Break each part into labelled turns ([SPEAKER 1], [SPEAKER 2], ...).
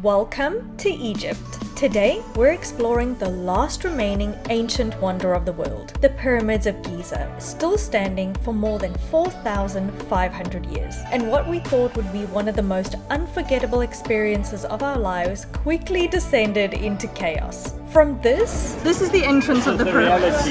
[SPEAKER 1] Welcome to Egypt. Today, we're exploring the last remaining ancient wonder of the world, the pyramids of Giza, still standing for more than 4,500 years. And what we thought would be one of the most unforgettable experiences of our lives quickly descended into chaos. From this
[SPEAKER 2] is the entrance of the pyramids.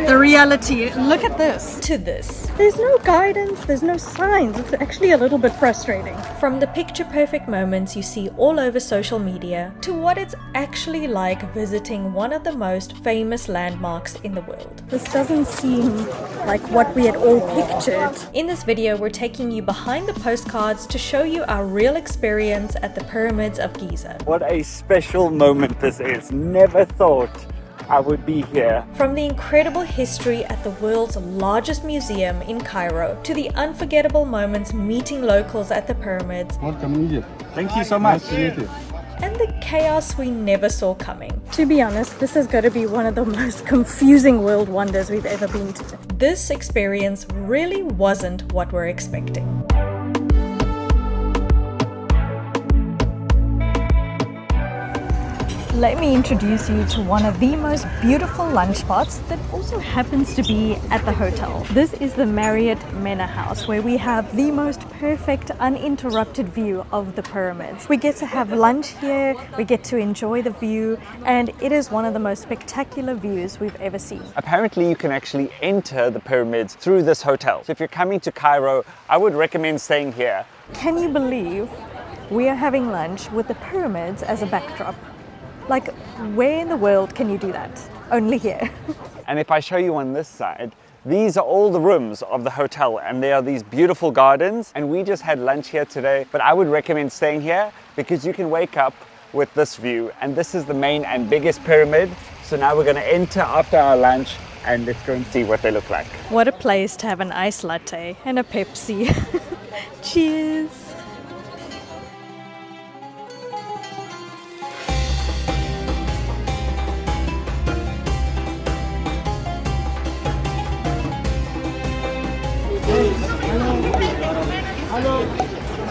[SPEAKER 2] The reality. Look at this.
[SPEAKER 1] To this.
[SPEAKER 2] There's no guidance, there's no signs. It's actually a little bit frustrating.
[SPEAKER 1] From the picture-perfect moments you see all over social media to what it's actually like visiting one of the most famous landmarks in the world.
[SPEAKER 2] This doesn't seem like what we had all pictured.
[SPEAKER 1] In this video, we're taking you behind the postcards to show you our real experience at the pyramids of Giza.
[SPEAKER 3] What a special moment this is. Never thought I would be here.
[SPEAKER 1] From the incredible history at the world's largest museum in Cairo to the unforgettable moments meeting locals at the pyramids.
[SPEAKER 4] Welcome in Egypt.
[SPEAKER 3] Thank you so much.
[SPEAKER 4] Nice to meet you.
[SPEAKER 1] And the chaos we never saw coming.
[SPEAKER 2] To be honest, this has got to be one of the most confusing world wonders we've ever been to.
[SPEAKER 1] This experience really wasn't what we're expecting. Let me introduce you to one of the most beautiful lunch spots that also happens to be at the hotel. This is the Marriott Mena House, where we have the most perfect uninterrupted view of the pyramids. We get to have lunch here, we get to enjoy the view, and it is one of the most spectacular views we've ever seen.
[SPEAKER 3] Apparently you can actually enter the pyramids through this hotel. So if you're coming to Cairo, I would recommend staying here.
[SPEAKER 1] Can you believe we are having lunch with the pyramids as a backdrop? Like, where in the world can you do that? Only here.
[SPEAKER 3] And if I show you on this side, these are all the rooms of the hotel and there are these beautiful gardens, and we just had lunch here today, but I would recommend staying here because you can wake up with this view, and this is the main and biggest pyramid. So now we're going to enter after our lunch and let's go and see what they look like.
[SPEAKER 1] What a place to have an iced latte and a Pepsi. Cheers!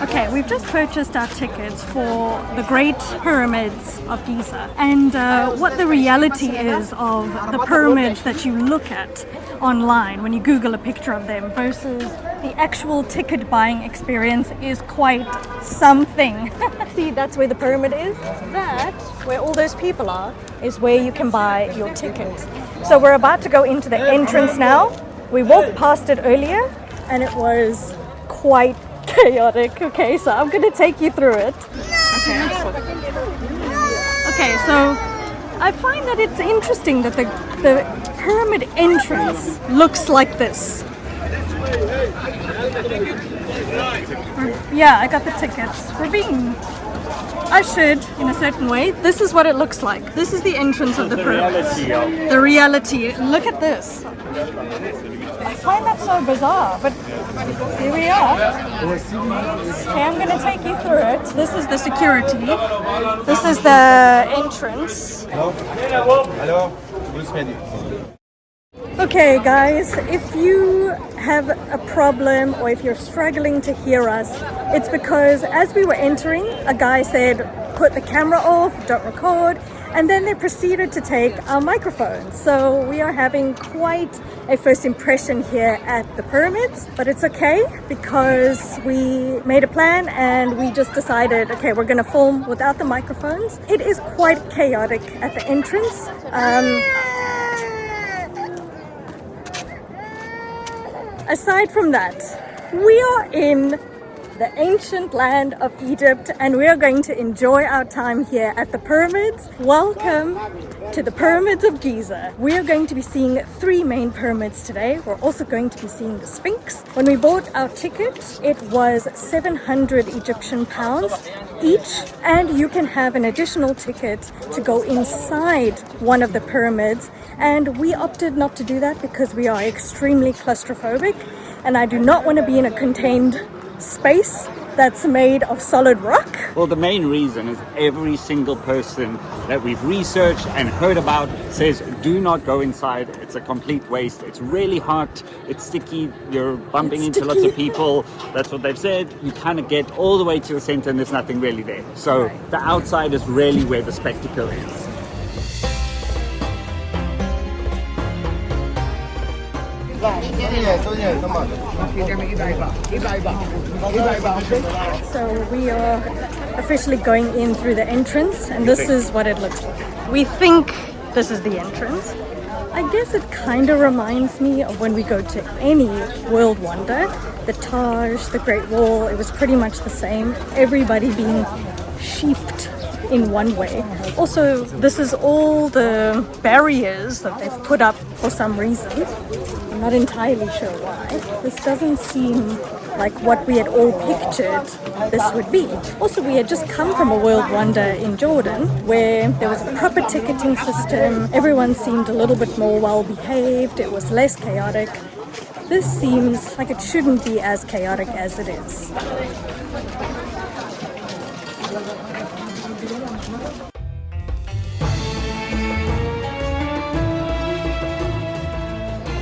[SPEAKER 2] Okay, we've just purchased our tickets for the Great Pyramids of Giza. And what the reality is of the pyramids that you look at online when you Google a picture of them versus the actual ticket buying experience is quite something.
[SPEAKER 1] See, that's where the pyramid is. That, where all those people are, is where you can buy your ticket.
[SPEAKER 2] So we're about to go into the entrance now. We walked past it earlier and it was quite chaotic. Okay, so I'm going to take you through it. Okay, so I find that it's interesting that the pyramid entrance looks like this. Yeah, I got the tickets. We're being ushered in a certain way. This is what it looks like. This is the entrance of the pyramids. The reality. Look at this. I find that so bizarre, but here we are. Okay, I'm going to take you through it. This is the security. This is the entrance.
[SPEAKER 4] Hello.
[SPEAKER 2] Okay guys, if you have a problem or if you're struggling to hear us, it's because as we were entering, a guy said, put the camera off, don't record, and then they proceeded to take our microphones. So we are having quite a first impression here at the pyramids, but it's okay because we made a plan and we just decided, okay, we're gonna film without the microphones. It is quite chaotic at the entrance. Aside from that, we are in the ancient land of Egypt and we are going to enjoy our time here at the pyramids. Welcome to the pyramids of Giza. We are going to be seeing 3 main pyramids today. We're also going to be seeing the Sphinx. When we bought our ticket, it was 700 Egyptian pounds each, and you can have an additional ticket to go inside one of the pyramids. And we opted not to do that because we are extremely claustrophobic and I do not want to be in a contained space that's made of solid rock?
[SPEAKER 3] Well, the main reason is every single person that we've researched and heard about says do not go inside. It's a complete waste. It's really hot. It's sticky. You're bumping into lots of people. That's what they've said. You kind of get all the way to the center and there's nothing really there. So the outside is really where the spectacle is.
[SPEAKER 2] So we are officially going in through the entrance, and this is what it looks like. We think this is the entrance. I guess it kind of reminds me of when we go to any world wonder. The Taj, the Great Wall, it was pretty much the same. Everybody being sheeped in one way. Also, this is all the barriers that they've put up for some reason. I'm not entirely sure why. This doesn't seem like what we had all pictured this would be. Also, we had just come from a world wonder in Jordan where there was a proper ticketing system. Everyone seemed a little bit more well behaved. It was less chaotic. This seems like it shouldn't be as chaotic as it is.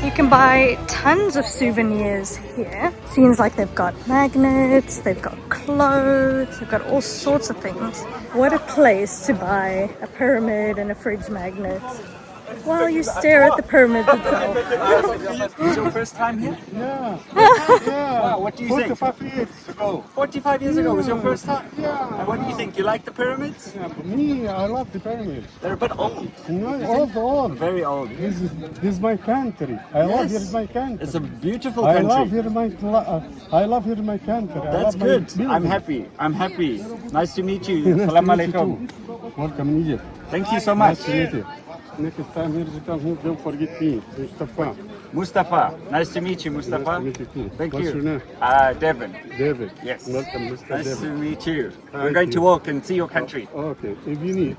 [SPEAKER 2] You can buy tons of souvenirs here. Seems like they've got magnets, they've got clothes, they've got all sorts of things. What a place to buy a pyramid and a fridge magnet while you stare at the pyramid itself.
[SPEAKER 3] Is your first time here?
[SPEAKER 4] Yeah.
[SPEAKER 3] Wow, what do you think?
[SPEAKER 4] 45 years ago.
[SPEAKER 3] 45 years ago was your first time?
[SPEAKER 4] Yeah.
[SPEAKER 3] And what do you think? You like the pyramids?
[SPEAKER 4] Yeah, but me, I love the pyramids.
[SPEAKER 3] They're a bit old.
[SPEAKER 4] No, old.
[SPEAKER 3] Very old.
[SPEAKER 4] This is my country. I love here my country.
[SPEAKER 3] It's a beautiful
[SPEAKER 4] I
[SPEAKER 3] country.
[SPEAKER 4] love here my country. I
[SPEAKER 3] That's
[SPEAKER 4] love my
[SPEAKER 3] good.
[SPEAKER 4] building.
[SPEAKER 3] I'm happy. I'm happy. Nice to meet you. Salam alaikum.
[SPEAKER 4] Welcome in Egypt.
[SPEAKER 3] Thank you so much.
[SPEAKER 4] Nice to meet you. Next time here you come, don't forget me. Mustafa.
[SPEAKER 3] Mustafa. Nice to meet you, Mustafa.
[SPEAKER 4] Nice to meet you too.
[SPEAKER 3] Thank
[SPEAKER 4] What's
[SPEAKER 3] you.
[SPEAKER 4] your name?
[SPEAKER 3] Devin.
[SPEAKER 4] David.
[SPEAKER 3] Yes.
[SPEAKER 4] Welcome, Mr.
[SPEAKER 3] Nice
[SPEAKER 4] David.
[SPEAKER 3] to meet you. We're
[SPEAKER 4] Thank
[SPEAKER 3] going to
[SPEAKER 4] you.
[SPEAKER 3] walk and see your country.
[SPEAKER 4] Okay, if you need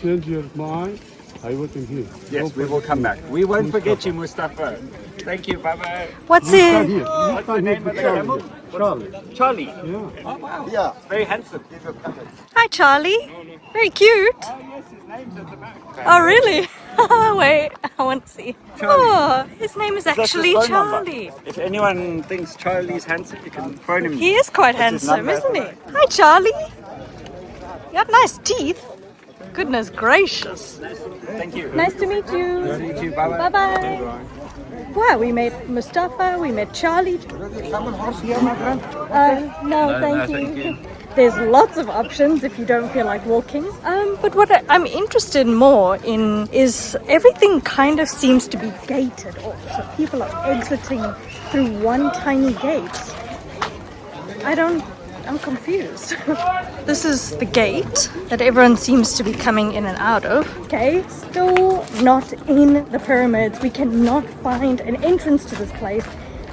[SPEAKER 4] change your mind, I wait in here.
[SPEAKER 3] Yes,
[SPEAKER 4] Don't
[SPEAKER 3] we will
[SPEAKER 4] forget
[SPEAKER 3] come
[SPEAKER 4] me.
[SPEAKER 3] back. We won't forget you, Mustafa. Thank you. Bye bye.
[SPEAKER 2] What's
[SPEAKER 4] You stand
[SPEAKER 2] it?
[SPEAKER 4] here. You
[SPEAKER 3] What's the
[SPEAKER 4] stand here
[SPEAKER 3] name of the
[SPEAKER 4] to
[SPEAKER 3] camel?
[SPEAKER 4] Charlie.
[SPEAKER 3] Charlie.
[SPEAKER 4] Yeah.
[SPEAKER 3] Oh wow. Yeah. Very handsome.
[SPEAKER 2] Hi, Charlie. Very cute.
[SPEAKER 3] Oh yes, his name's at the back.
[SPEAKER 2] Oh, really? Wait, I want to see. Oh, his name is
[SPEAKER 3] That's his
[SPEAKER 2] actually
[SPEAKER 3] phone number.
[SPEAKER 2] Charlie.
[SPEAKER 3] If anyone thinks Charlie's handsome, you can phone him.
[SPEAKER 2] He is quite
[SPEAKER 3] That's his
[SPEAKER 2] handsome,
[SPEAKER 3] number.
[SPEAKER 2] isn't he? Hi, Charlie. You have nice teeth. Goodness gracious.
[SPEAKER 3] Thank you.
[SPEAKER 2] Nice to meet you.
[SPEAKER 3] Nice to meet you. Bye
[SPEAKER 2] Bye bye. Wow, we met Mustafa, we met Charlie. No, thank you. There's lots of options if you don't feel like walking. But what I'm interested more in is everything kind of seems to be gated off. So people are exiting through one tiny gate. I'm confused. This is the gate that everyone seems to be coming in and out of. Okay, still not in the pyramids. We cannot find an entrance to this place.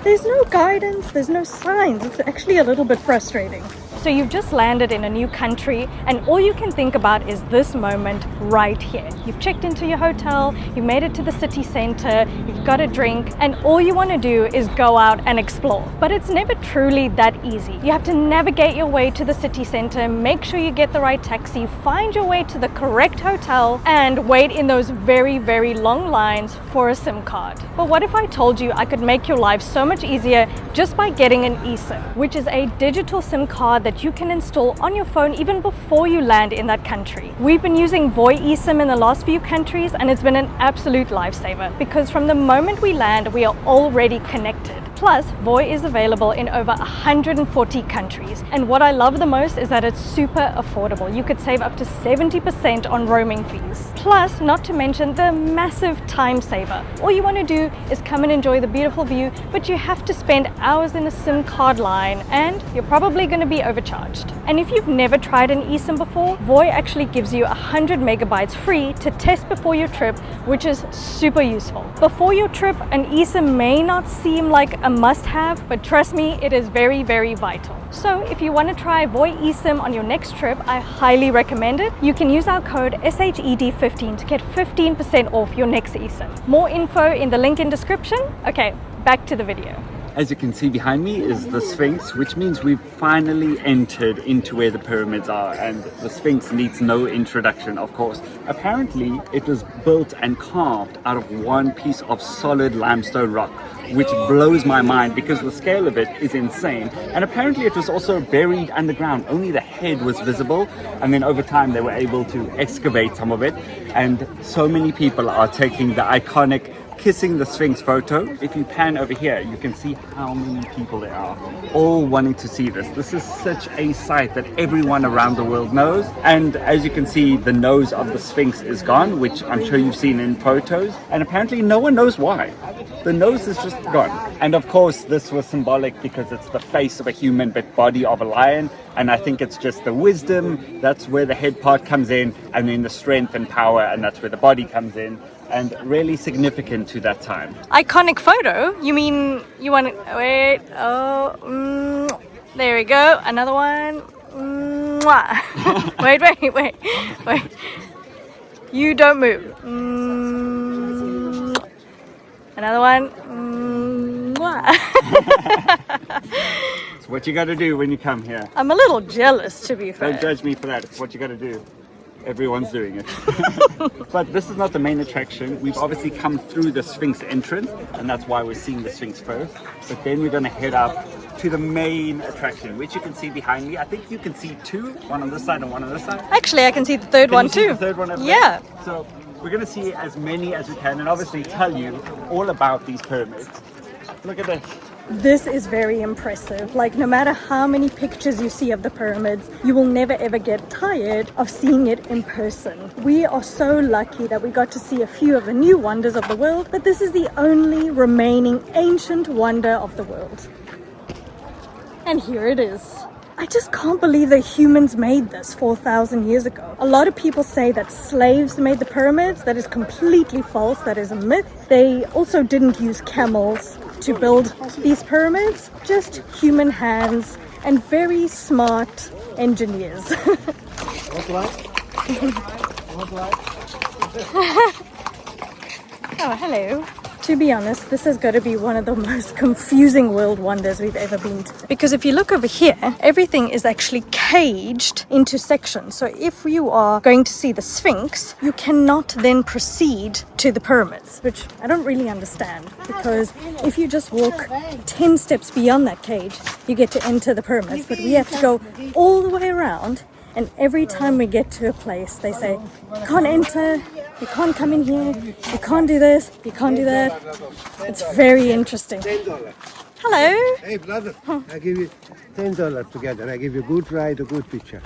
[SPEAKER 2] There's no guidance, there's no signs. It's actually a little bit frustrating. So you've just landed in a new country and all you can think about is this moment right here. You've checked into your hotel, you've made it to the city center, you've got a drink, and all you want to do is go out and explore. But it's never truly that easy. You have to navigate your way to the city center, make sure you get the right taxi, find your way to the correct hotel, and wait in those very, very long lines for a SIM card. But what if I told you I could make your life so much easier just by getting an eSIM, which is a digital SIM card that you can install on your phone even before you land in that country. We've been using Voi eSIM in the last few countries and it's been an absolute lifesaver because from the moment we land, we are already connected. Plus, Voi is available in over 140 countries. And what I love the most is that it's super affordable. You could save up to 70% on roaming fees. Plus, not to mention the massive time saver. All you want to do is come and enjoy the beautiful view, but you have to spend hours in a SIM card line and you're probably going to be overcharged. And if you've never tried an eSIM before, Voi actually gives you 100 megabytes free to test before your trip, which is super useful. Before your trip, an eSIM may not seem like a must-have, but trust me, it is very, very vital. So if you want to try Voi eSIM on your next trip, I highly recommend it. You can use our code SHED15 to get 15% off your next eSIM. More info in the link in description. Okay, back to the video.
[SPEAKER 3] As you can see behind me is the Sphinx, which means we've finally entered into where the pyramids are, and the Sphinx needs no introduction, of course. Apparently, it was built and carved out of one piece of solid limestone rock, which blows my mind because the scale of it is insane. And apparently it was also buried underground. Only the head was visible, and then over time they were able to excavate some of it. And so many people are taking the iconic kissing the Sphinx photo. If you pan over here, you can see how many people there are, all wanting to see this. This is such a sight that everyone around the world knows. And as you can see, the nose of the Sphinx is gone, which I'm sure you've seen in photos. And apparently no one knows why. The nose is just gone. And of course, this was symbolic because it's the face of a human but body of a lion. And I think it's just the wisdom. That's where the head part comes in, and then the strength and power, and that's where the body comes in. And really significant to that time.
[SPEAKER 2] Iconic photo? You mean you want to wait? There we go. Another one. Wait. You don't move. Another one.
[SPEAKER 3] It's what you got to do when you come here.
[SPEAKER 2] I'm a little jealous, to be fair.
[SPEAKER 3] Don't judge me for that. It's what you got to do. Everyone's doing it. But this is not the main attraction. We've obviously come through the Sphinx entrance, and that's why we're seeing the Sphinx first. But then we're going to head up to the main attraction, which you can see behind me. I think you can see two, one on this side and one on this side.
[SPEAKER 2] Actually, I can see the third one too.
[SPEAKER 3] The third one over
[SPEAKER 2] yeah.
[SPEAKER 3] there? So we're going to see as many as we can, and obviously tell you all about these pyramids. Look at this.
[SPEAKER 2] This is very impressive. Like, no matter how many pictures you see of the pyramids, you will never ever get tired of seeing it in person. We are so lucky that we got to see a few of the new wonders of the world, but this is the only remaining ancient wonder of the world. And here it is. I just can't believe that humans made this 4,000 years ago. A lot of people say that slaves made the pyramids. That is completely false. That is a myth. They also didn't use camels to build these pyramids, just human hands and very smart engineers. Oh, hello. To be honest, this has got to be one of the most confusing world wonders we've ever been to. Because if you look over here, everything is actually caged into sections. So if you are going to see the Sphinx, you cannot then proceed to the pyramids, which I don't really understand. Because if you just walk 10 steps beyond that cage, you get to enter the pyramids. But we have to go all the way around. And every time we get to a place, they say, you can't enter, you can't come in here, you can't do this, you can't do that. It's very interesting. Hello.
[SPEAKER 5] Hey, brother, I give you $10 together. I give you a good ride, a good picture.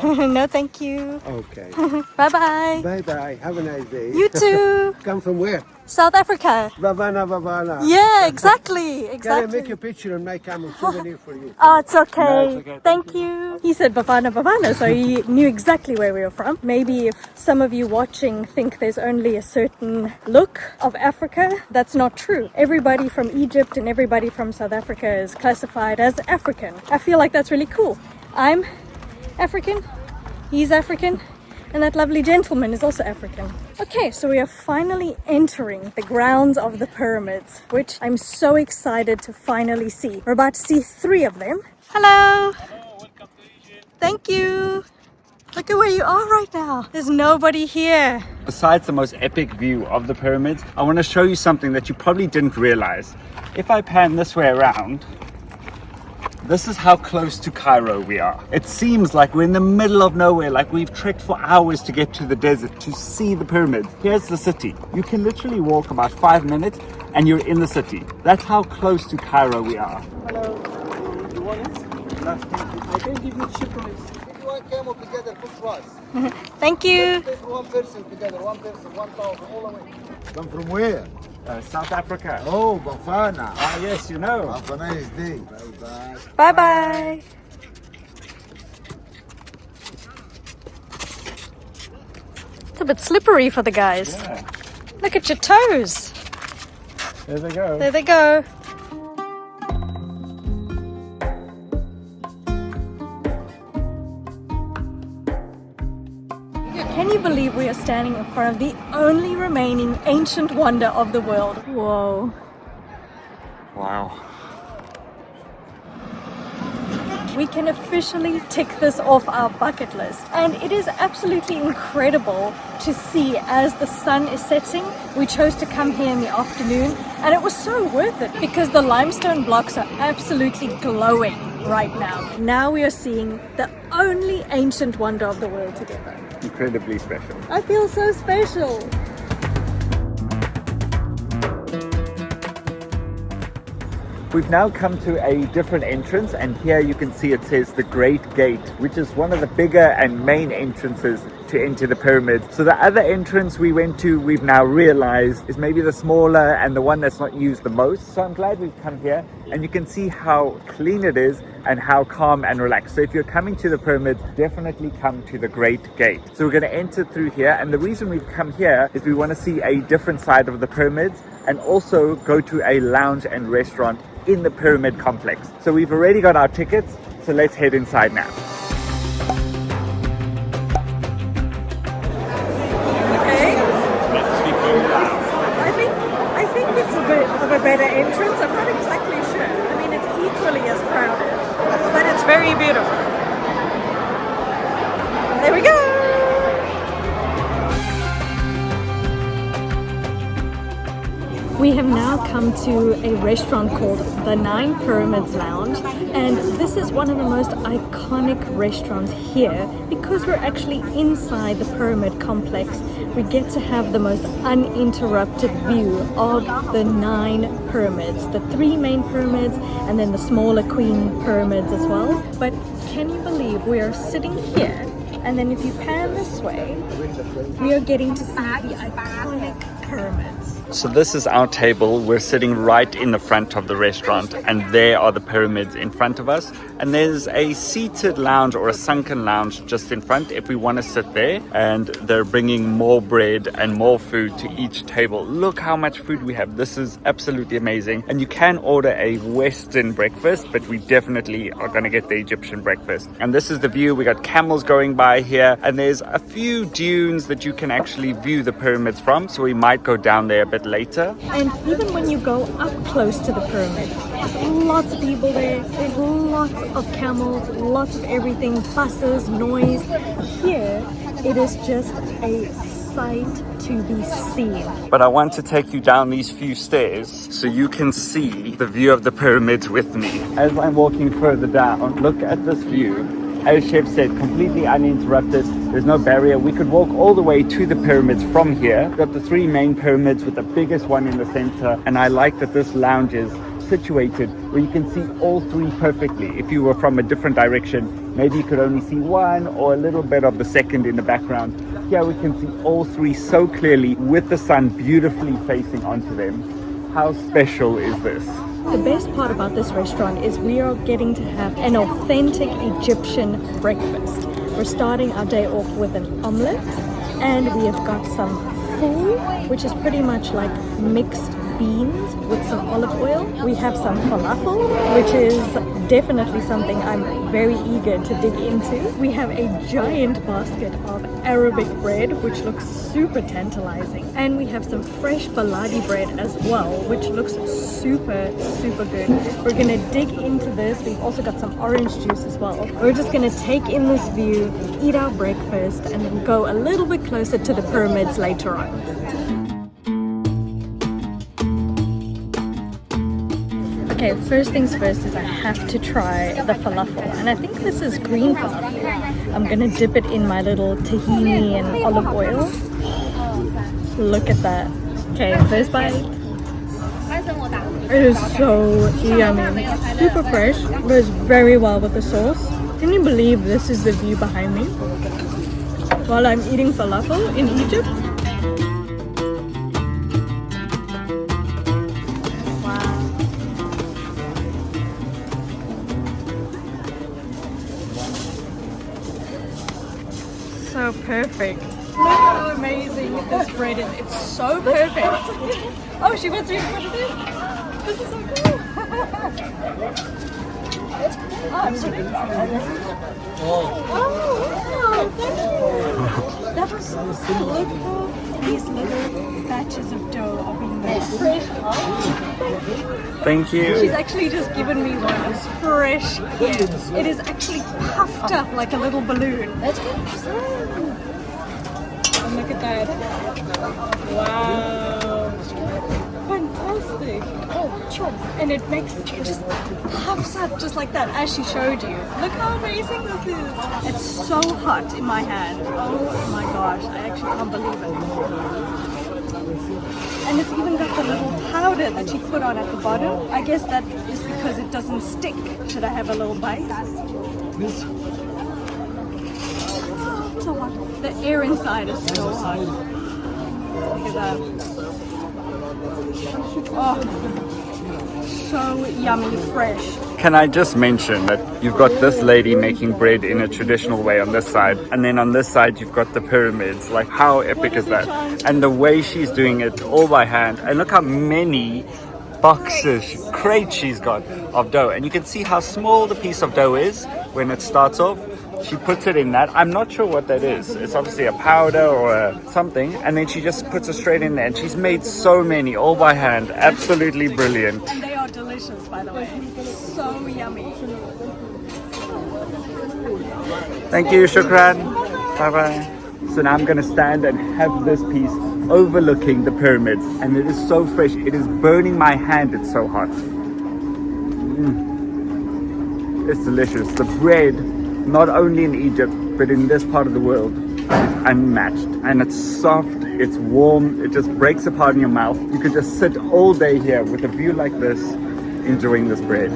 [SPEAKER 2] No, thank you.
[SPEAKER 5] Okay.
[SPEAKER 2] Bye-bye.
[SPEAKER 5] Bye-bye. Have a nice day.
[SPEAKER 2] You too.
[SPEAKER 5] Come from where?
[SPEAKER 2] South Africa.
[SPEAKER 5] Bavana.
[SPEAKER 2] Yeah, exactly.
[SPEAKER 5] Can I make a picture on my camera souvenir for you?
[SPEAKER 2] Oh, it's okay.
[SPEAKER 3] No, it's okay.
[SPEAKER 2] Thank you. He said Bavana, so he knew exactly where we were from. Maybe if some of you watching think there's only a certain look of Africa, that's not true. Everybody from Egypt and everybody from South Africa is classified as African. I feel like that's really cool. I'm African, he's African, and that lovely gentleman is also African. Okay, so we are finally entering the grounds of the pyramids, which I'm so excited to finally see. We're about to see 3 of them. Hello!
[SPEAKER 4] Welcome to Egypt.
[SPEAKER 2] Thank you! Look at where you are right now. There's nobody here.
[SPEAKER 3] Besides the most epic view of the pyramids, I want to show you something that you probably didn't realize. If I pan this way around, this is how close to Cairo we are. It seems like we're in the middle of nowhere, like we've trekked for hours to get to the desert to see the pyramids. Here's the city. You can literally walk about 5 minutes and you're in the city. That's how close to Cairo we are.
[SPEAKER 5] Hello. You want it? I can give you cheap price. If you want camel together, put price.
[SPEAKER 2] Thank you.
[SPEAKER 5] Take one person together, 1,000, all the way. Come from where?
[SPEAKER 3] South Africa.
[SPEAKER 5] Oh, Bafana.
[SPEAKER 3] Ah, yes, you know.
[SPEAKER 5] Have a nice day. Bye-bye.
[SPEAKER 2] Bye-bye. It's a bit slippery for the guys.
[SPEAKER 3] Yeah.
[SPEAKER 2] Look at your toes.
[SPEAKER 3] There they go.
[SPEAKER 2] There they go. Can you believe we are standing in front of the only remaining ancient wonder of the world? Whoa.
[SPEAKER 3] Wow.
[SPEAKER 2] we can officially tick this off our bucket list. And it is absolutely incredible to see as the sun is setting. We chose to come here in the afternoon, and it was so worth it because the limestone blocks are absolutely glowing right now. Now we are seeing the only ancient wonder of the world together.
[SPEAKER 3] Incredibly special.
[SPEAKER 2] I feel so special.
[SPEAKER 3] We've now come to a different entrance, and here you can see it says the Great Gate, which is one of the bigger and main entrances to enter the pyramids. So the other entrance we went to, we've now realized is maybe the smaller and the one that's not used the most. So I'm glad we've come here, and you can see how clean it is and how calm and relaxed. So if you're coming to the pyramids, definitely come to the Great Gate. So we're going to enter through here, and the reason we've come here is we want to see a different side of the pyramids and also go to a lounge and restaurant in the pyramid complex. So we've already got our tickets, so let's head inside now.
[SPEAKER 2] Okay. I think it's a bit of a better entrance. I'm not exactly sure. I mean, it's equally as crowded, but it's very beautiful. There we go. We have now come to a restaurant called the Nine Pyramids Lounge, and this is one of the most iconic restaurants here because we're actually inside the pyramid complex. We get to have the most uninterrupted view of the 9 pyramids, the 3 main pyramids and then the smaller queen pyramids as well. But can you believe we are sitting here, and then if you pan this way, we are getting to see the iconic pyramids.
[SPEAKER 3] So this is our table. We're sitting right in the front of the restaurant, and there are the pyramids in front of us. And there's a seated lounge or a sunken lounge just in front if we want to sit there. And they're bringing more bread and more food to each table. Look how much food we have. This is absolutely amazing. And you can order a Western breakfast, but we definitely are going to get the Egyptian breakfast. And this is the view. We got camels going by here, and there's a few dunes that you can actually view the pyramids from. So we might go down there a bit later.
[SPEAKER 2] And even when you go up close to the pyramid, there's lots of people there. There's lots of camels, lots of everything, buses, noise. Here, it is just a sight to be seen.
[SPEAKER 3] But I want to take you down these few stairs so you can see the view of the pyramids with me. As I'm walking further down, look at this view. As Chef said, completely uninterrupted. There's no barrier. We could walk all the way to the pyramids from here. We've got the 3 main pyramids with the biggest one in the center. And I like that this lounge is situated where you can see all 3 perfectly. If you were from a different direction, maybe you could only see one or a little bit of the second in the background. Here we can see all 3 so clearly with the sun beautifully facing onto them. How special is this?
[SPEAKER 2] The best part about this restaurant is we are getting to have an authentic Egyptian breakfast. We're starting our day off with an omelette, and we have got some fool, which is pretty much like mixed beans with some olive oil. We have some falafel, which is definitely something I'm very eager to dig into. We have a giant basket of Arabic bread, which looks super tantalizing. And we have some fresh baladi bread as well, which looks super good. We're gonna dig into this. We've also got some orange juice as well. We're just gonna take in this view, eat our breakfast, and then go a little bit closer to the pyramids later on. Okay, first things first is I have to try the falafel, and I think this is green falafel. I'm gonna dip it in my little tahini and olive oil. Look at that. Okay, first bite. It is so yummy. Super fresh, goes very well with the sauce. Can you believe this is the view behind me while I'm eating falafel in Egypt? So perfect. Look how amazing this bread is. It's so perfect. Oh, she wants me to put it in. This is so cool. Oh, I'm so excited. Oh, wow. Thank you. That was so cool. Look how these little batches of dough are being made fresh.
[SPEAKER 3] Thank you.
[SPEAKER 2] She's actually just given me one. It's fresh here. It is actually puffed up like a little balloon. That's good. And look at that. Wow. Fantastic. Oh, sure. And it just puffs up just like that, as she showed you. Look how amazing this is. It's so hot in my hand. Oh my gosh, I actually can't believe it. And it's even got the little powder that she put on at the bottom. I guess that is because it doesn't stick. Should I have a little bite? So hot. The air inside is so hot. Look at that. Oh, so yummy, fresh.
[SPEAKER 3] Can I just mention that you've got this lady making bread in a traditional way on this side, and then on this side you've got the pyramids. Like, how epic is that? And the way she's doing it all by hand, and look how many boxes, crates she's got of dough, and you can see how small the piece of dough is when it starts off. She puts it in that. I'm not sure what that is. It's obviously a powder or something, and then she just puts it straight in there, and she's made so many all by hand. Absolutely brilliant.
[SPEAKER 2] And they are delicious, by the way. So yummy.
[SPEAKER 3] Thank you, shukran. Bye bye. So now I'm gonna stand and have this piece overlooking the pyramids, and it is so fresh. It is burning my hand. It's so hot. It's delicious. The bread, not only in Egypt but in this part of the world, is unmatched, and it's soft, it's warm, it just breaks apart in your mouth. You could just sit all day here with a view like this, enjoying this bread.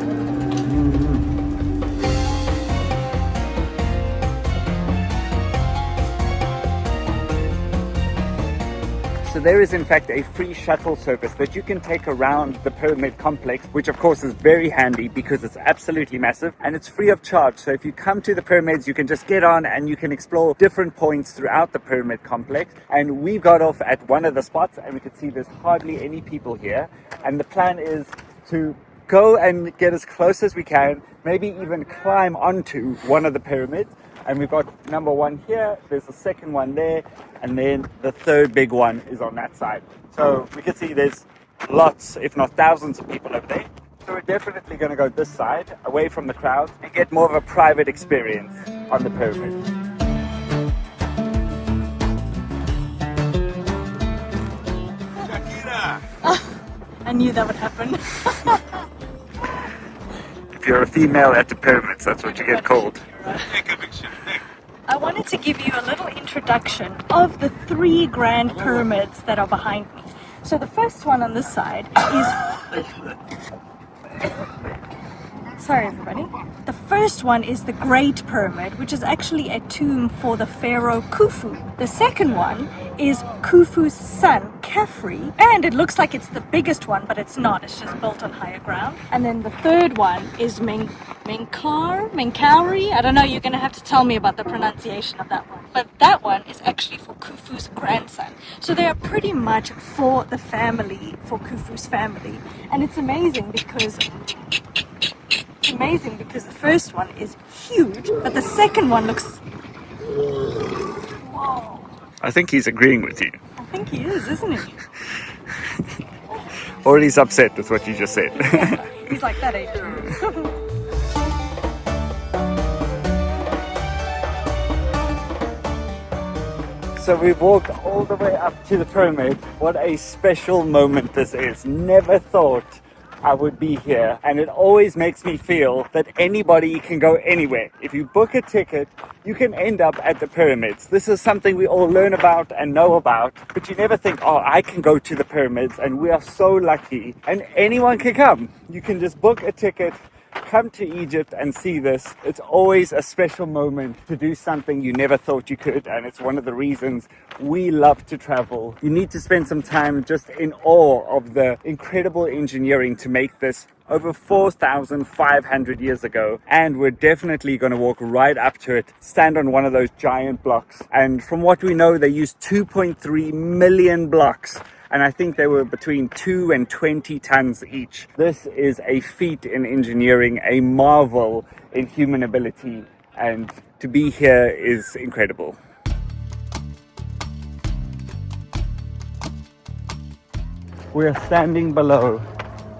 [SPEAKER 3] So there is in fact a free shuttle service that you can take around the pyramid complex, which of course is very handy because it's absolutely massive and it's free of charge. So if you come to the pyramids, you can just get on and you can explore different points throughout the pyramid complex. And we got off at one of the spots and we could see there's hardly any people here. And the plan is to go and get as close as we can, maybe even climb onto one of the pyramids. And we've got number one here, there's a second one there, and then the third big one is on that side. So we can see there's lots, if not thousands of people over there. So we're definitely going to go this side, away from the crowd, and get more of a private experience on the pyramid.
[SPEAKER 2] I knew that would happen.
[SPEAKER 3] If you're a female at the pyramids, that's what you get called.
[SPEAKER 2] I wanted to give you a little introduction of the 3 grand pyramids that are behind me. So the first one on this side is... Sorry everybody. The first one is the Great Pyramid, which is actually a tomb for the pharaoh Khufu. The second one is Khufu's son, Khafre, and it looks like it's the biggest one, but it's not. It's just built on higher ground. And then the third one is Menkaure. I don't know, you're going to have to tell me about the pronunciation of that one. But that one is actually for Khufu's grandson. So they are pretty much for the family, for Khufu's family. And it's amazing because the first one is huge, but the second one looks... Whoa.
[SPEAKER 3] I think he's agreeing with you.
[SPEAKER 2] I think he is, isn't he?
[SPEAKER 3] Or he's upset with what you just said.
[SPEAKER 2] Yeah, he's like that age.
[SPEAKER 3] So we've walked all the way up to the pyramid. What a special moment this is. Never thought I would be here, and it always makes me feel that anybody can go anywhere. If you book a ticket, you can end up at the pyramids. This is something we all learn about and know about, but you never think, oh, I can go to the pyramids, and we are so lucky. And anyone can come. You can just book a ticket, come to Egypt and see this. It's always a special moment to do something you never thought you could, and it's one of the reasons we love to travel. You need to spend some time just in awe of the incredible engineering to make this over 4,500 years ago, and we're definitely going to walk right up to it, stand on one of those giant blocks, and from what we know, they used 2.3 million blocks. And I think they were between 2 and 20 tons each. This is a feat in engineering, a marvel in human ability, and to be here is incredible. We are standing below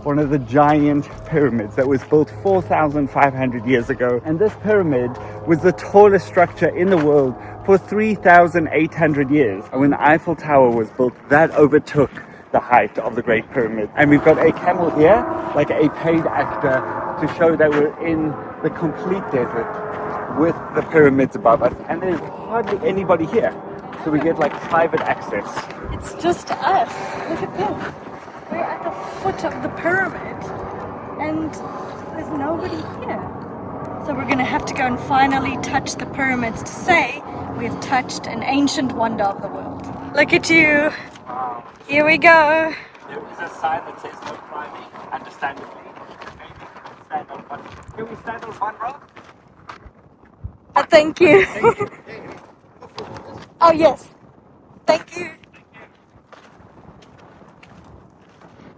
[SPEAKER 3] one of the giant pyramids that was built 4,500 years ago. And this pyramid was the tallest structure in the world for 3,800 years. And when the Eiffel Tower was built, that overtook the height of the Great Pyramid. And we've got a camel here, like a paid actor, to show that we're in the complete desert with the pyramids above us. And there's hardly anybody here. So we get like private access.
[SPEAKER 2] It's just us. Look at this. We're at the foot of the pyramid and there's nobody here. So we're gonna have to go and finally touch the pyramids to say we've touched an ancient wonder of the world. Look at you.
[SPEAKER 3] Wow.
[SPEAKER 2] Here we go.
[SPEAKER 3] There is a sign that says no climbing, understandably. Maybe stand on one. Can we stand on one rock?
[SPEAKER 2] Thank you. Oh yes. Thank you.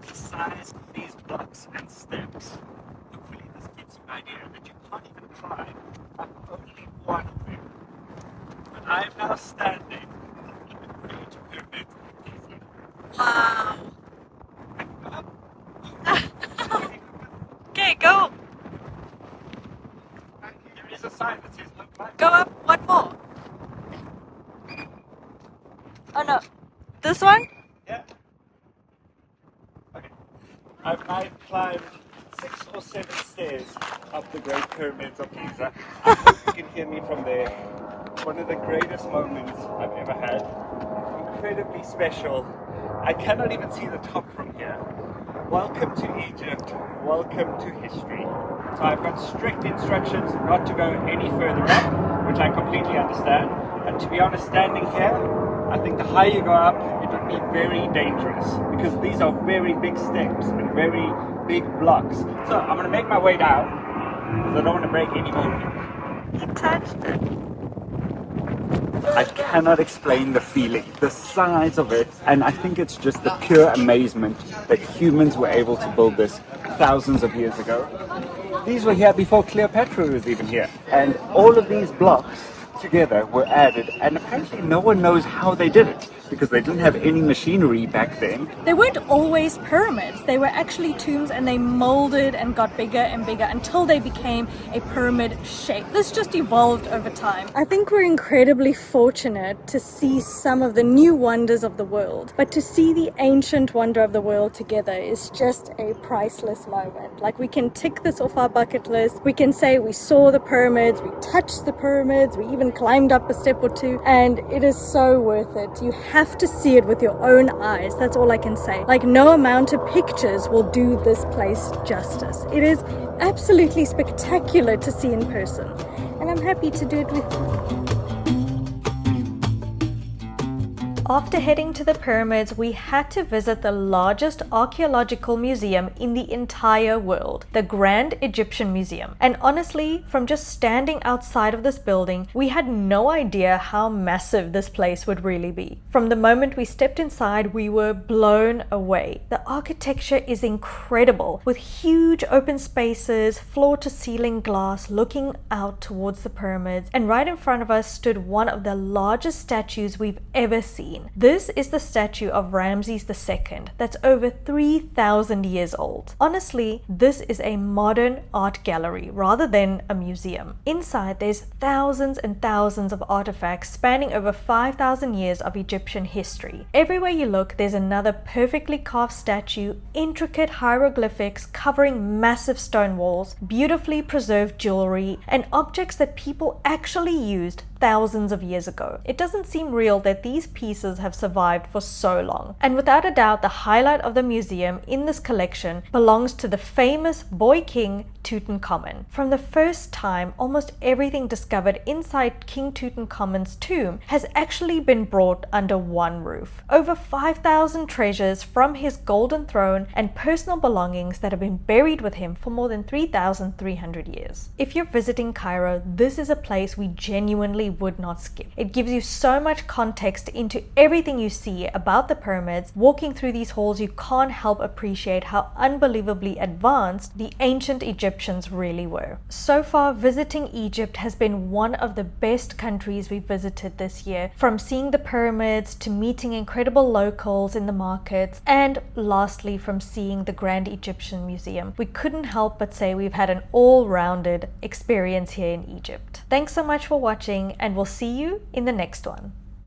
[SPEAKER 3] The size of these blocks and steps. Hopefully this gives you an idea that you can't even climb up only one of them. But I am now standing in the Great Pyramid of Giza.
[SPEAKER 2] Wow. Okay, go.
[SPEAKER 3] There is a sign that says no climbing.
[SPEAKER 2] Go up one more. Oh no. This one?
[SPEAKER 3] Yeah. Okay. I've now climbed 6 or 7 stairs up the Great Pyramids of Giza. I hope you can hear me from there. One of the greatest moments I've ever had. Incredibly special. I cannot even see the top from here. Welcome to Egypt. Welcome to history. So I've got strict instructions not to go any further up, which I completely understand. And to be honest, standing here, I think the higher you go up, it would be very dangerous because these are very big steps and very big blocks. So I'm going to make my way down because I don't want to break any more.
[SPEAKER 2] You touched it.
[SPEAKER 3] I cannot explain the feeling, the size of it, and I think it's just the pure amazement that humans were able to build this thousands of years ago. These were here before Cleopatra was even here, and all of these blocks together were added, and apparently no one knows how they did it because they didn't have any machinery back then.
[SPEAKER 2] They weren't always pyramids. They were actually tombs and they molded and got bigger and bigger until they became a pyramid shape. This just evolved over time. I think we're incredibly fortunate to see some of the new wonders of the world, but to see the ancient wonder of the world together is just a priceless moment. Like, we can tick this off our bucket list. We can say we saw the pyramids, we touched the pyramids, we even climbed up a step or two, and it is so worth it. You have to see it with your own eyes. That's all I can say. Like, no amount of pictures will do this place justice. It is absolutely spectacular to see in person, and I'm happy to do it with you.
[SPEAKER 1] After heading to the pyramids, we had to visit the largest archaeological museum in the entire world, the Grand Egyptian Museum. And honestly, from just standing outside of this building, we had no idea how massive this place would really be. From the moment we stepped inside, we were blown away. The architecture is incredible, with huge open spaces, floor-to-ceiling glass looking out towards the pyramids, and right in front of us stood one of the largest statues we've ever seen. This is the statue of Ramses II that's over 3,000 years old. Honestly, this is a modern art gallery rather than a museum. Inside, there's thousands and thousands of artifacts spanning over 5,000 years of Egyptian history. Everywhere you look, there's another perfectly carved statue, intricate hieroglyphics covering massive stone walls, beautifully preserved jewelry, and objects that people actually used thousands of years ago. It doesn't seem real that these pieces have survived for so long. And without a doubt, the highlight of the museum in this collection belongs to the famous boy king Tutankhamun. From the first time, almost everything discovered inside King Tutankhamun's tomb has actually been brought under one roof. Over 5,000 treasures from his golden throne and personal belongings that have been buried with him for more than 3,300 years. If you're visiting Cairo, this is a place we genuinely would not skip. It gives you so much context into everything you see about the pyramids. Walking through these halls, you can't help appreciate how unbelievably advanced the ancient Egyptians really were. So far, visiting Egypt has been one of the best countries we've visited this year, from seeing the pyramids to meeting incredible locals in the markets, and lastly from seeing the Grand Egyptian Museum. We couldn't help but say we've had an all-rounded experience here in Egypt. Thanks so much for watching, and we'll see you in the next one.